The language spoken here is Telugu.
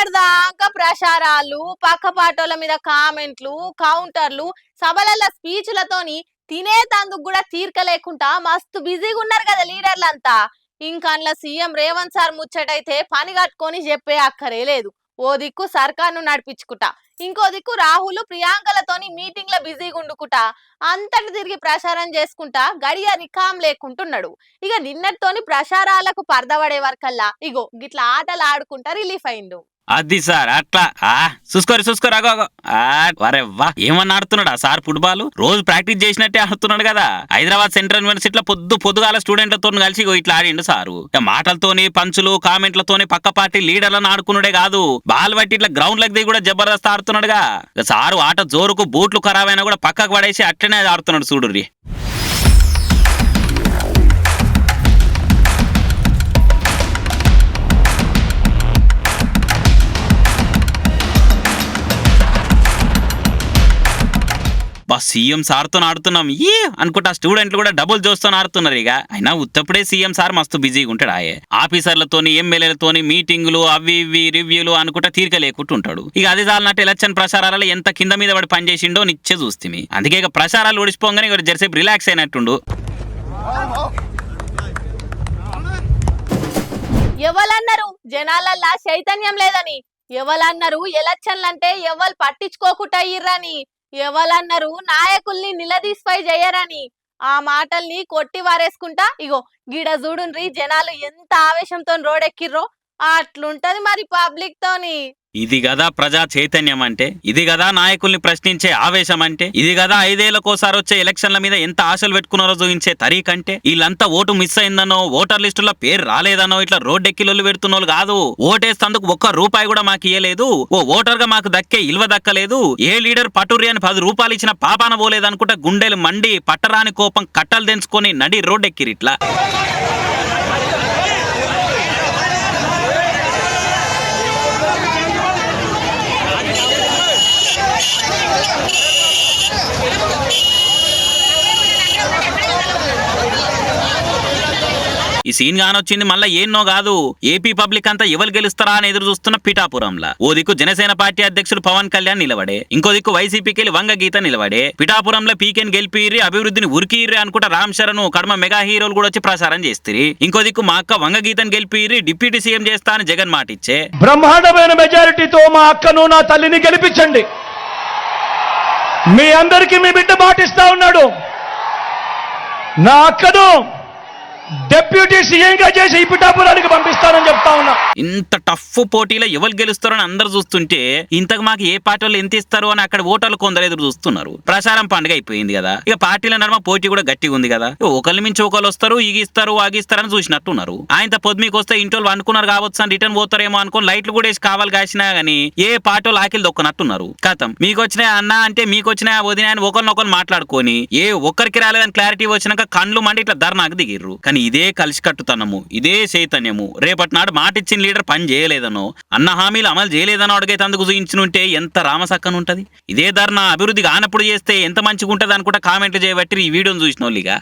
మొన్నటిదాకా ప్రచారాలు పక్కపాటోళ్ళ మీద కామెంట్లు కౌంటర్లు సభలలో స్పీచ్లతోని తినేతందుకు కూడా తీరిక లేకుండా మస్తు బిజీగా ఉన్నారు కదా లీడర్లంతా. ఇంకా అందులో సీఎం రేవంత్ సార్ ముచ్చటైతే పని కట్టుకొని చెప్పే అక్కరే లేదు. ఓ దిక్కు సర్కార్ను నడిపించుకుంటా, ఇంకో దిక్కు రాహుల్ ప్రియాంకలతోని మీటింగ్ల బిజీగా ఉండుకుంటా అంతటి తిరిగి ప్రచారం చేసుకుంటా గడియ రికాం లేకుంటున్నాడు. ఇక నిన్నటితోని ప్రచారాలకు పరదపడే వరకల్లా ఇగో గిట్లా ఆటలు ఆడుకుంటా రిలీఫ్ అయిండు. అది సార్ అట్లా చూసుకోరు అగో వరే వా ఏమన్నా ఆడుతున్నాడా సార్ ఫుట్బాల్? రోజు ప్రాక్టీస్ చేసినట్టే ఆడుతున్నాడు కదా. హైదరాబాద్ సెంట్రల్ యూనివర్సిటీలో పొద్దుగాల స్టూడెంట్లతో కలిసి ఇట్లా ఆడిండు సారు. మాటలతోని పంచులు కామెంట్లతోని పక్క పార్టీ లీడర్లను ఆడుకున్నాడే కాదు, బాల్ బట్టి ఇట్లా గ్రౌండ్ లకి కూడా జబర్దస్త్ ఆడుతున్నాడుగా. సారు ఆట జోరుకు బూట్లు ఖరాబ్ అయినా కూడా పక్కకు పడేసి అట్లనే ఆడుతున్నాడు చూడుర్రి. సీఎం సార్తో ఆడుతున్నాం ఏ అనుకుంటా స్టూడెంట్లు కూడా డబుల్ జోస్తో ఆడుతున్నారు. ఇక అయినా ఉత్తప్పుడే సీఎం సార్ మస్తు బిజీగా ఉంటాడు. ఆఫీసర్లతోని ఎమ్మెల్యేలతోని మీటింగులు అవి ఇవి రివ్యూలు అనుకుంటా తీరిక లేకుంటూ ఉంటాడు. ఇక అది చాలన్నట్టు ఎలక్షన్ ప్రచారాలలో ఎంత కింద మీద పడి పనిచేసిండో నిచ్చే చూస్తే. అందుకే ఇక ప్రచారాలు ఓడిచిపోగానే ఇక జరసేపు రిలాక్స్ అయినట్టుండు. ఎవరన్నారు జనాలల్లా చైతన్యం లేదని? ఎవరన్నారు ఎలక్షన్లంటే ఎవరు పట్టించుకోకుండా అయ్యిర్రని? ఎవరన్నారు నాయకుల్ని నిలదీసిపై చేయరని? ఆ మాటల్ని కొట్టి వారేసుకుంటా ఇగో గిడ చూడుండ్రి జనాలు ఎంత ఆవేశంతో రోడెక్కిర్రో. అట్లుంటది మరి పబ్లిక్ తోని. ఇది కదా ప్రజా చైతన్యం అంటే, ఇది కదా నాయకుల్ని ప్రశ్నించే ఆవేశం అంటే, ఇది కదా 5 ఏళ్లకోసారి వచ్చే ఎలక్షన్ల మీద ఎంత ఆశలు పెట్టుకున్నారో చూపించే తరీకంటే. వీళ్ళంతా ఓటు మిస్ అయిందనో ఓటర్ లిస్టులో పేరు రాలేదనో ఇట్లా రోడ్డెక్కిలోళ్ళు పెడుతున్నోళ్ళు కాదు. ఓటేస్తందుకు ₹1 కూడా మాకు ఇయ్యలేదు, ఓ ఓటర్ గా మాకు దక్కే ఇల్వ దక్కలేదు, ఏ లీడర్ పటుర్రి అని ₹10 ఇచ్చిన పాపాన పోలేదనుకుంటా గుండెలు మండి పట్టరాని కోపం కట్టలు తెంచుకొని నడి రోడ్డెక్కిరిట్లా. ఈ సీన్ గానొచ్చింది మళ్ళా ఏన్నో కాదు, ఏపీ పబ్లిక్ అంతా ఎవరు గెలుస్తారా అని ఎదురు చూస్తున్న పిఠాపురంలా. ఓ దిక్కు జనసేన పార్టీ అధ్యక్షుడు పవన్ కళ్యాణ్ నిలబడే, ఇంకో దిక్కు వైసీపీకి వంగ గీత నిలబడే. పిఠాపురంలో పీకేని గెలిపిర్రి అభివృద్ధిని ఉరికిర్రి అనుకుంటా రామ్ చరణ్ కడమ మెగా హీరోలు కూడా వచ్చి ప్రచారం చేస్తారు. ఇంకో దిక్కు మా అక్క వంగ గీతను గెలిపిర్రి డిప్యూటీ సీఎం చేస్తా అని జగన్ మాటిచ్చే. బ్రహ్మాండమైన మెజారిటీతో మా అక్కను నా తల్లిని గెలిపించండి, మీ అందరికీ మీ బిడ్డ మాటిస్తా ఉన్నాడు, నా అక్కను డిప్యూటీ సీఎం గా చేసి ఈ పిఠాపురానికి పంపిస్తానని చెప్తా ఉన్నా. ఇంత టఫ్ పోటీలో ఎవరు గెలుస్తారని అందరు చూస్తుంటే ఇంతకు మాకు ఏ పార్టీలు ఎంత ఇస్తారు అని అక్కడ ఓటర్లు కొందరు ఎదురు చూస్తున్నారు. ప్రచారం పండుగ అయిపోయింది కదా, ఇక పార్టీల నడుమ పోటీ కూడా గట్టిగా ఉంది కదా. ఒకళ్ళ మించి ఒకళ్ళు వస్తారు, ఈగిస్తారు ఆగిస్తారని చూసినట్టున్నారు. ఆయనతో పొద్దుమీకి వస్తే ఇంటోళ్ళు అనుకున్నారు కావచ్చు అని రిటర్న్ పోతారేమో అనుకుని లైట్లు కూడా వేసి కావాలి కాసినా గానీ ఏ పార్టీలు ఆకిలు దొక్కనట్టున్నారు. కథం మీకు వచ్చినాయి అన్న అంటే మీకు వచ్చినాయి వదిన అని ఒకరినొకరు మాట్లాడుకొని ఏ ఒక్కరికి రాలేదని క్లారిటీ వచ్చినాక కండ్లు మండి ఇట్లా ధర్నాకు దిగిర్రు. కానీ ఇదే కలిసికట్టుతనము, ఇదే చైతన్యము రేపటి నాడు మాటిచ్చిన లీడర్ పని చేయలేదనో అన్న హామీలు అమలు చేయలేదనో అడిగైతే అందుకు చూయించుంటే ఎంత రామసక్కనుంటది. ఇదే ధర్నా అభివృద్ధి కానప్పుడు చేస్తే ఎంత మంచిగా ఉంటది అనుకుంటా కామెంట్లు చేయబట్టి ఈ వీడియోను చూసిన వాళ్ళిగా.